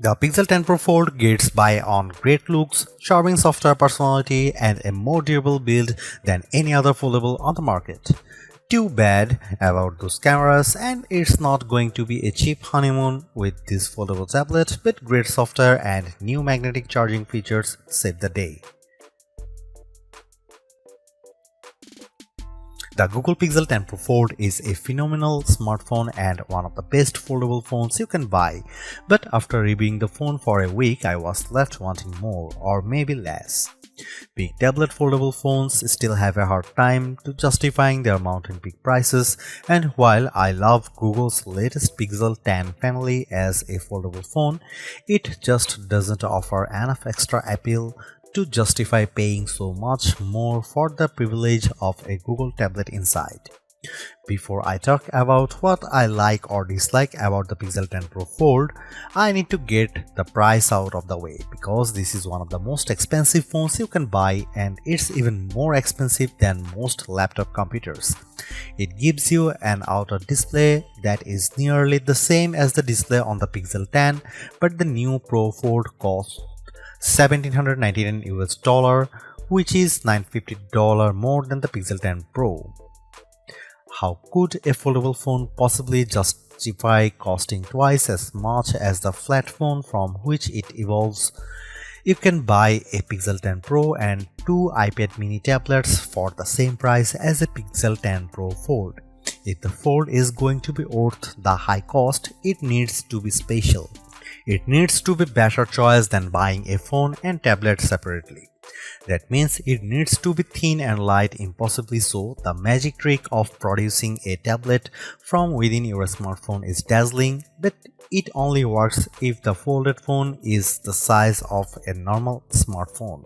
The Pixel 10 Pro Fold gets by on great looks, charming software personality, and a more durable build than any other foldable on the market. Too bad about those cameras, and it's not going to be a cheap honeymoon with this foldable tablet, but great software and new magnetic charging features save the day. The Google Pixel 10 Pro Fold is a phenomenal smartphone and one of the best foldable phones you can buy, but after reviewing the phone for a week I was left wanting more or maybe less. Big tablet foldable phones still have a hard time to justifying their mountain peak prices, and while I love Google's latest Pixel 10 family as a foldable phone, it just doesn't offer enough extra appeal to justify paying so much more for the privilege of a Google tablet inside. Before I talk about what I like or dislike about the Pixel 10 Pro Fold, I need to get the price out of the way because this is one of the most expensive phones you can buy, and it's even more expensive than most laptop computers. It gives you an outer display that is nearly the same as the display on the Pixel 10, but the new Pro Fold costs $1,799 US, which is $950 more than the Pixel 10 Pro. How could a foldable phone possibly justify costing twice as much as the flat phone from which it evolves? You can buy a Pixel 10 Pro and two iPad mini tablets for the same price as a Pixel 10 Pro Fold. If the Fold is going to be worth the high cost, it needs to be special. It needs to be better choice than buying a phone and tablet separately. That means it needs to be thin and light, impossibly so. The magic trick of producing a tablet from within your smartphone is dazzling, but it only works if the folded phone is the size of a normal smartphone.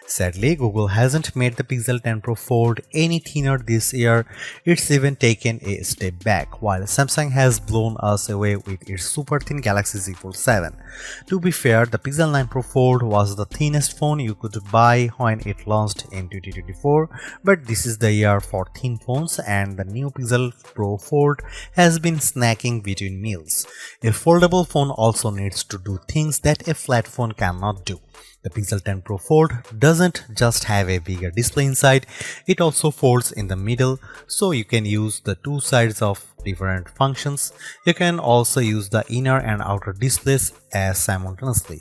Sadly, Google hasn't made the Pixel 10 Pro Fold any thinner this year. It's even taken a step back, while Samsung has blown us away with its super thin Galaxy Z Fold 7. To be fair, the Pixel 9 Pro Fold was the thinnest phone you could buy when it launched in 2024, but this is the year for thin phones, and the new Pixel Pro Fold has been snacking between meals. A foldable phone also needs to do things that a flat phone cannot do. The Pixel 10 Pro Fold doesn't just have a bigger display inside, it also folds in the middle, so you can use the two sides of different functions. You can also use the inner and outer displays as simultaneously.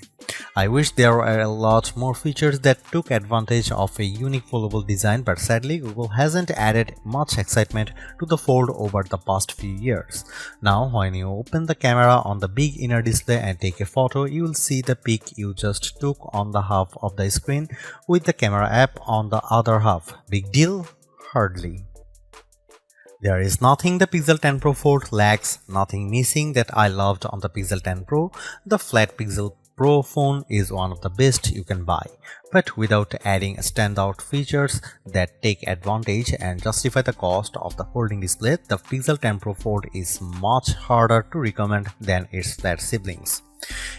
I wish there were a lot more features that took advantage of a unique foldable design, but sadly Google hasn't added much excitement to the Fold over the past few years. Now when you open the camera on the big inner display and take a photo, you will see the pic you just took on the half of the screen with the camera app on the other half. Big deal? Hardly. There is nothing the Pixel 10 Pro Fold lacks, nothing missing that I loved on the Pixel 10 Pro. The flat Pixel Pro phone is one of the best you can buy, but without adding standout features that take advantage and justify the cost of the folding display, the Pixel 10 Pro Fold is much harder to recommend than its flat siblings.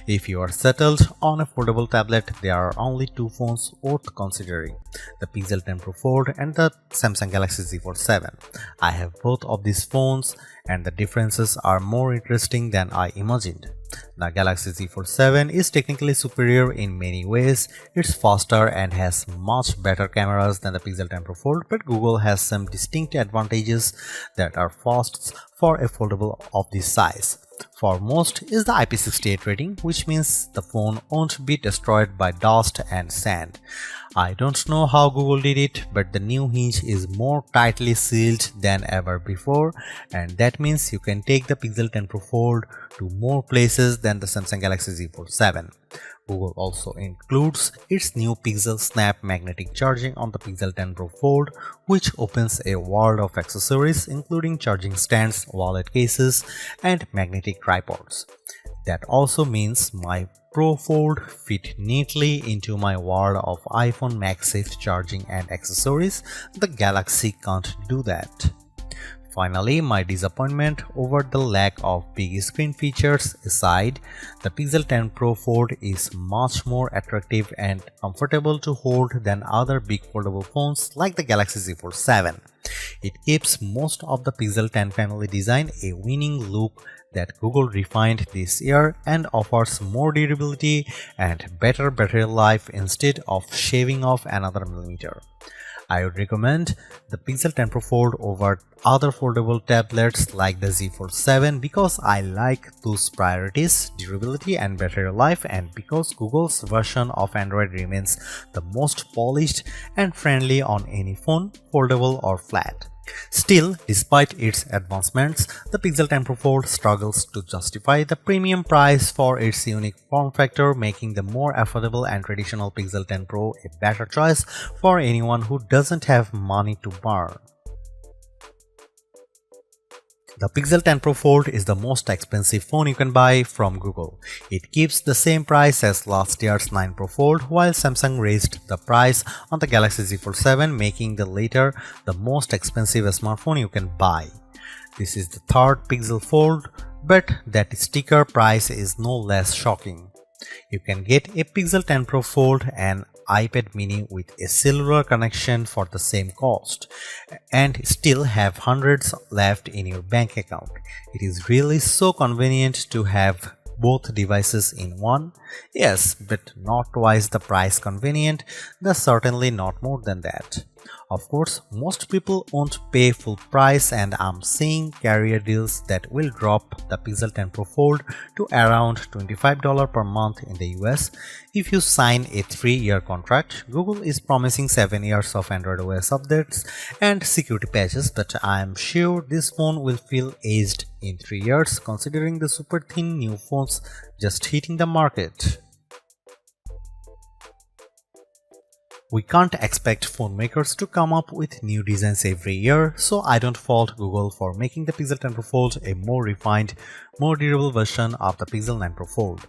If you are settled on a foldable tablet, there are only two phones worth considering: the Pixel 10 Pro Fold and the Samsung Galaxy Z Fold 7. I have both of these phones, and the differences are more interesting than I imagined. The Galaxy Z Fold 7 is technically superior in many ways. It's faster and has much better cameras than the Pixel 10 Pro Fold, but Google has some distinct advantages that are firsts for a foldable of this size. Foremost is the IP68 rating, which means the phone won't be destroyed by dust and sand. I don't know how Google did it, but the new hinge is more tightly sealed than ever before, and that means you can take the Pixel 10 Pro Fold to more places than the Samsung Galaxy Z Fold 7. Google also includes its new PixelSnap magnetic charging on the Pixel 10 Pro Fold, which opens a world of accessories including charging stands, wallet cases, and magnetic tripods. That also means my Pro Fold fit neatly into my world of iPhone MagSafe charging and accessories. The Galaxy can't do that. Finally, my disappointment over the lack of big screen features aside, the Pixel 10 Pro Fold is much more attractive and comfortable to hold than other big foldable phones like the Galaxy Z Fold 7. It keeps most of the Pixel 10 family design a winning look that Google refined this year and offers more durability and better battery life instead of shaving off another millimeter. I would recommend the Pixel 10 Pro Fold over other foldable tablets like the Z Fold 7 because I like those priorities, durability and battery life, and because Google's version of Android remains the most polished and friendly on any phone, foldable or flat. Still, despite its advancements, the Pixel 10 Pro Fold struggles to justify the premium price for its unique form factor, making the more affordable and traditional Pixel 10 Pro a better choice for anyone who doesn't have money to burn. The Pixel 10 Pro Fold is the most expensive phone you can buy from Google. It keeps the same price as last year's 9 Pro Fold, while Samsung raised the price on the Galaxy Z Fold 7, making the latter the most expensive smartphone you can buy. This is the third Pixel Fold, but that sticker price is no less shocking. You can get a Pixel 10 Pro Fold and iPad mini with a cellular connection for the same cost and still have hundreds left in your bank account. It is really so convenient to have both devices in one. Yes, but not twice the price convenient, that's certainly not more than that. Of course, most people won't pay full price, and I'm seeing carrier deals that will drop the Pixel 10 Pro Fold to around $25 per month in the US if you sign a 3-year contract. Google is promising 7 years of Android OS updates and security patches, but I'm sure this phone will feel aged in 3 years considering the super thin new phones just hitting the market. We can't expect phone makers to come up with new designs every year, so I don't fault Google for making the Pixel 10 Pro Fold a more refined, more durable version of the Pixel 9 Pro Fold.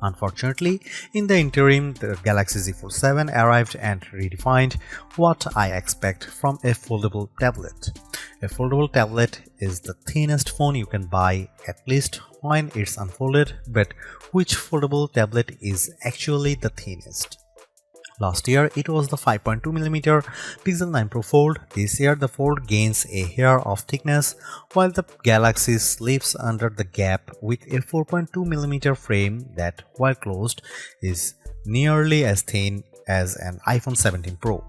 Unfortunately, in the interim, the Galaxy Z Fold 7 arrived and redefined what I expect from a foldable tablet. A foldable tablet is the thinnest phone you can buy, at least when it's unfolded, but which foldable tablet is actually the thinnest? Last year, it was the 5.2mm Pixel 9 Pro Fold. This year, the Fold gains a hair of thickness, while the Galaxy slips under the gap with a 4.2mm frame that, while closed, is nearly as thin as an iPhone 17 Pro.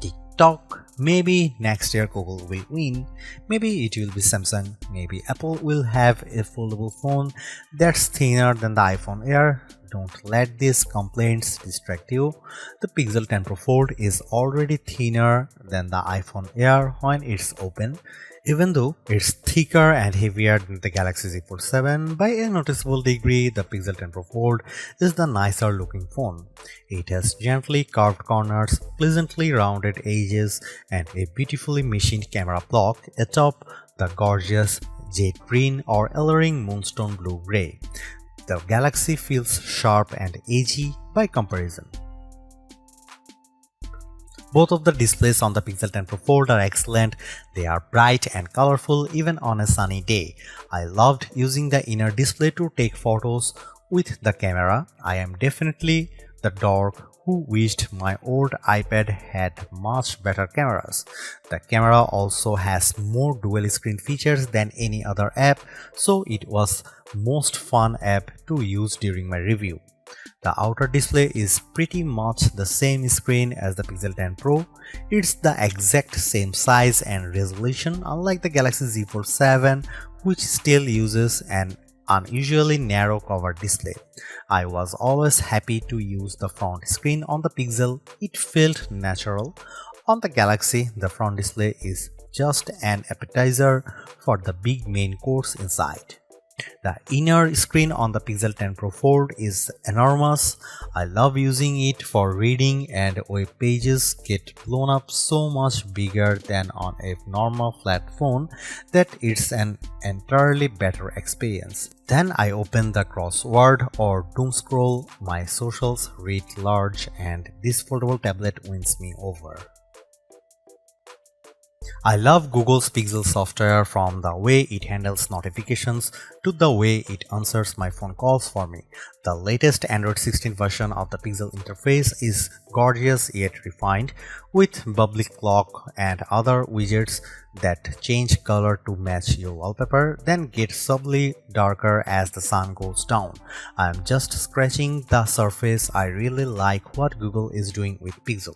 TikTok. Maybe next year Google will win, maybe it will be Samsung, maybe Apple will have a foldable phone that's thinner than the iPhone Air. Don't let these complaints distract you. The Pixel 10 Pro Fold is already thinner than the iPhone Air when it's open, even though it's thicker and heavier than the Galaxy Z Fold 7 by a noticeable degree. The Pixel 10 Pro Fold is the nicer looking phone. It has gently curved corners, pleasantly rounded edges, and a beautifully machined camera block atop the gorgeous jade green or alluring moonstone blue-gray. The Galaxy feels sharp and edgy by comparison. Both of the displays on the Pixel 10 Pro Fold are excellent. They are bright and colorful even on a sunny day. I loved using the inner display to take photos with the camera. I am definitely the dork who wished my old iPad had much better cameras. The camera also has more dual screen features than any other app, so it was most fun app to use during my review. The outer display is pretty much the same screen as the Pixel 10 Pro. It's the exact same size and resolution, unlike the Galaxy Z Fold 7, which still uses an unusually narrow cover display. I was always happy to use the front screen on the Pixel. It felt natural. On the Galaxy, the front display is just an appetizer for the big main course inside. The inner screen on the Pixel 10 Pro Fold is enormous. I love using it for reading, and web pages get blown up so much bigger than on a normal flat phone that it's an entirely better experience. Then I open the crossword or doom scroll my socials writ large, and this foldable tablet wins me over. I love Google's Pixel software, from the way it handles notifications to the way it answers my phone calls for me. The latest Android 16 version of the Pixel interface is gorgeous yet refined, with bubbly clock and other widgets that change color to match your wallpaper, then get subtly darker as the sun goes down. I'm just scratching the surface. I really like what Google is doing with Pixel.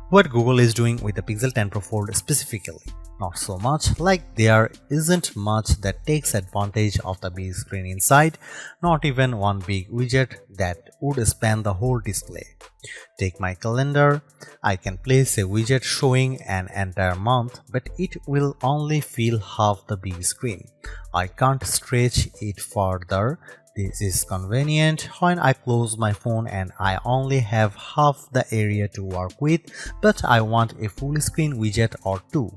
What Google is doing with the Pixel 10 Pro Fold specifically. Not so much, like there isn't much that takes advantage of the big screen inside, not even one big widget that would span the whole display. Take my calendar. I can place a widget showing an entire month, but it will only fill half the big screen. I can't stretch it further. This is convenient when I close my phone and I only have half the area to work with, but I want a full screen widget or two.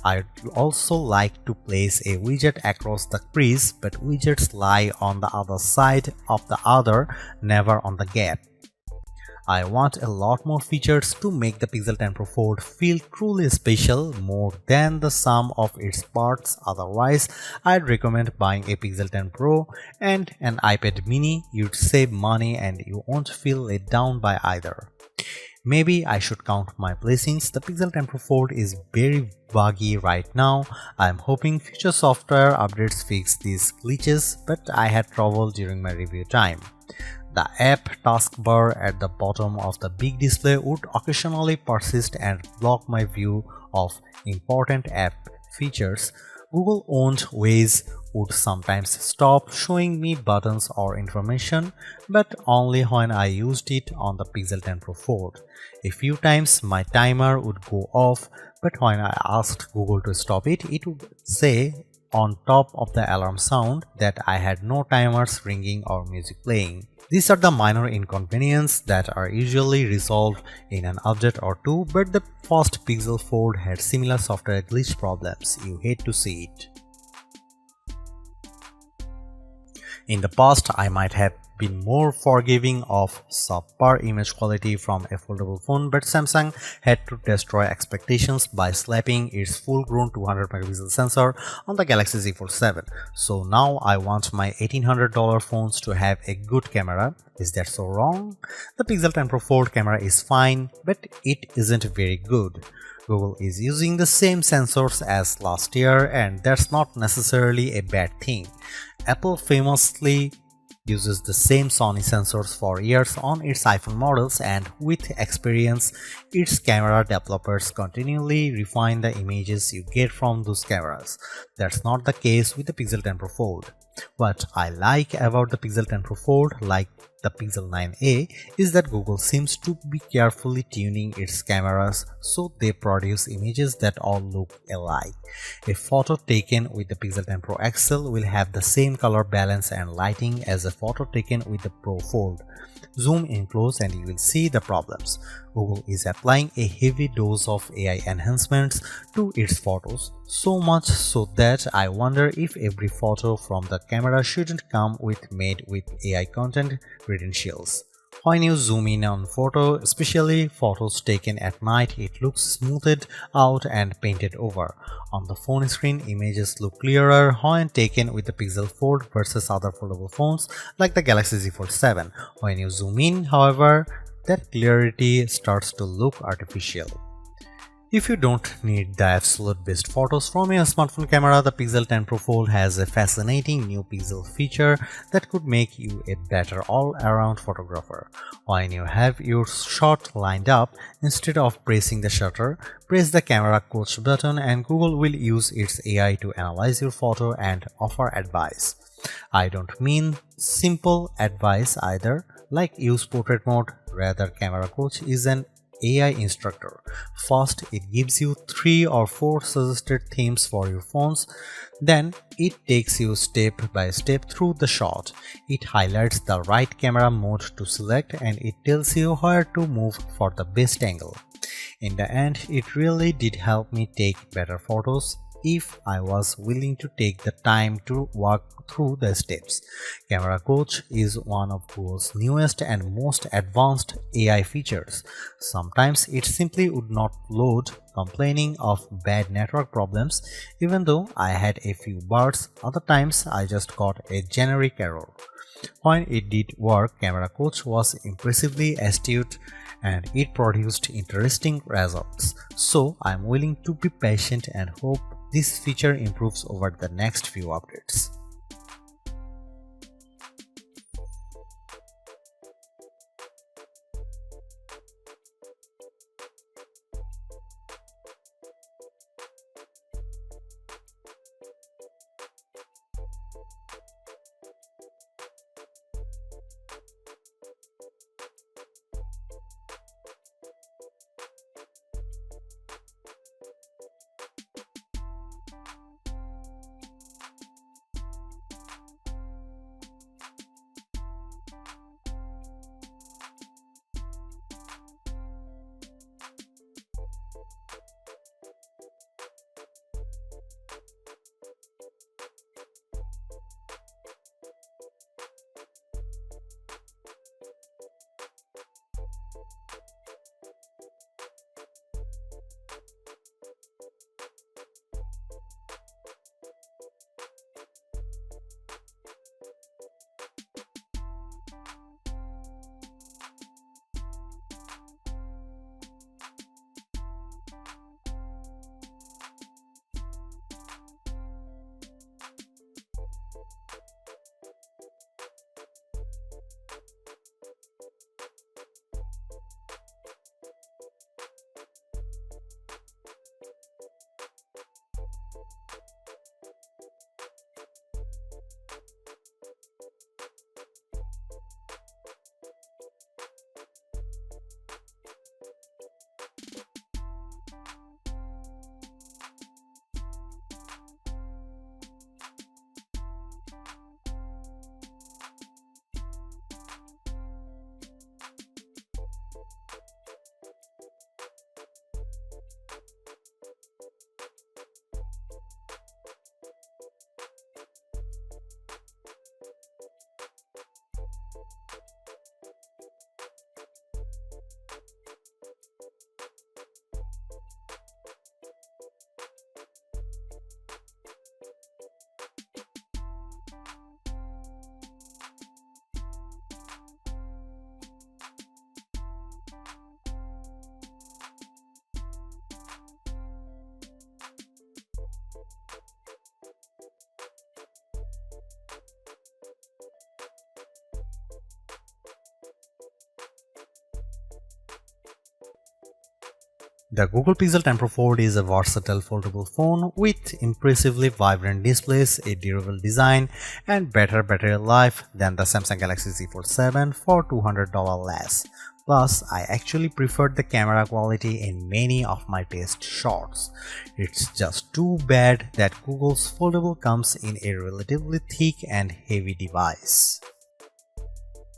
I'd also like to place a widget across the crease, but widgets lie on the other side of the other, never on the gap. I want a lot more features to make the Pixel 10 Pro Fold feel truly special, more than the sum of its parts. Otherwise, I'd recommend buying a Pixel 10 Pro and an iPad mini. You'd save money and you won't feel let down by either. Maybe I should count my blessings. The Pixel 10 Pro Fold is very buggy right now. I'm hoping future software updates fix these glitches, but I had trouble during my review time. The app taskbar at the bottom of the big display would occasionally persist and block my view of important app features. Google-owned Waze would sometimes stop showing me buttons or information, but only when I used it on the Pixel 10 Pro Fold. A few times my timer would go off, but when I asked Google to stop it, it would say on top of the alarm sound that I had no timers ringing or music playing. These are the minor inconveniences that are usually resolved in an update or two, but the first Pixel Fold had similar software glitch problems. You hate to see it. In the past, I might have been more forgiving of subpar image quality from a foldable phone, but Samsung had to destroy expectations by slapping its full-grown 200 megapixel sensor on the Galaxy Z Fold 7. So now I want my $1,800 phones to have a good camera. Is that so wrong? The Pixel 10 Pro Fold camera is fine, but it isn't very good. Google is using the same sensors as last year, and that's not necessarily a bad thing. Apple famously uses the same Sony sensors for years on its iPhone models, and with experience, its camera developers continually refine the images you get from those cameras. That's not the case with the Pixel 10 Pro Fold. What I like about the Pixel 10 Pro Fold, like the Pixel 9a, is that Google seems to be carefully tuning its cameras so they produce images that all look alike. A photo taken with the Pixel 10 Pro XL will have the same color balance and lighting as a photo taken with the Pro Fold. Zoom in close and you will see the problems. Google is applying a heavy dose of AI enhancements to its photos, so much so that I wonder if every photo from the camera shouldn't come made with AI content credentials. When you zoom in on photo, especially photos taken at night, it looks smoothed out and painted over. On the phone screen, images look clearer when taken with the Pixel Fold versus other foldable phones like the Galaxy Z Fold 7. When you zoom in, however, that clarity starts to look artificial. If you don't need the absolute best photos from your smartphone camera, the Pixel 10 Pro Fold has a fascinating new pixel feature that could make you a better all-around photographer. When you have your shot lined up, instead of pressing the shutter, press the camera coach button and Google will use its AI to analyze your photo and offer advice. I don't mean simple advice either, like use portrait mode. Rather, camera coach is an AI instructor. First, it gives you 3 or 4 suggested themes for your phones. Then, it takes you step by step through the shot. It highlights the right camera mode to select and it tells you where to move for the best angle. In the end, it really did help me take better photos. if I was willing to take the time to walk through the steps. Camera Coach is one of Google's newest and most advanced AI features. Sometimes it simply would not load, complaining of bad network problems, even though I had a few bars. Other times I just got a generic error. When it did work, Camera Coach was impressively astute and it produced interesting results. So I'm willing to be patient and hope this feature improves over the next few updates. The Google Pixel 10 Pro Fold is a versatile foldable phone with impressively vibrant displays, a durable design, and better battery life than the Samsung Galaxy Z Fold 7 for $200 less. Plus, I actually preferred the camera quality in many of my test shots. It's just too bad that Google's Foldable comes in a relatively thick and heavy device.